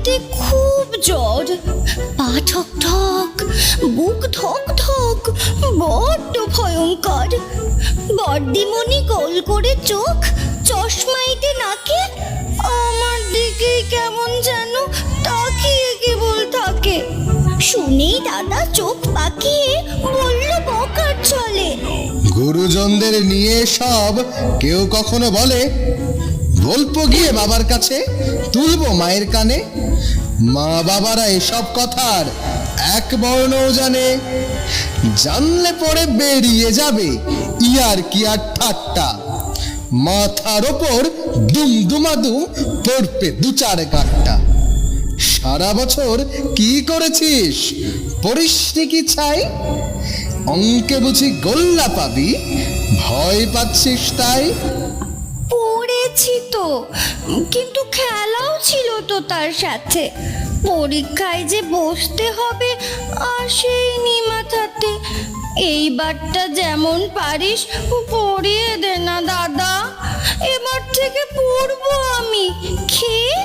রাতে খুব জ্বর, পা ঠক ঠক, বুক ধক ধক, বড্ড ভয়ঙ্কর। বর্দিমণি গোল করে চোখ, চশমাইতে নাকে, আমার দিকেই কেমন যেন তাকিয়ে কেবল থাকে। শুনেই দাদা চোখ পাকিয়ে বলল বকার চলে, গুরুজনদের নিয়ে সব কেউ কখনো বলে? বলবো গিয়ে বাবার কাছে, তুলবো মায়ের কানে। মা বাবারা এসব কথার এক বর্ণও জানে। জানলে পরে বেরিয়ে যাবে ইয়ার কি আর ঠাট্টা। মাথার ওপর দুমদুমাদুম পড়বে দু চার গাঁটটা। সারা বছর কি করেছিস, পড়িসনি কি ছাই? অঙ্কে বুঝি গোল্লা পাবি, ভয় পাচ্ছিস তাই? পড়েছি তো, কিন্তু খেলাও ছিল তো তার সাথে। পরীক্ষায় যে বসতে হবে আসেইনি মাথাতে। এইবারটা যেমন পারিস পড়িয়ে দে না দাদা। এবার থেকে পড়বো আমি, খেয়ে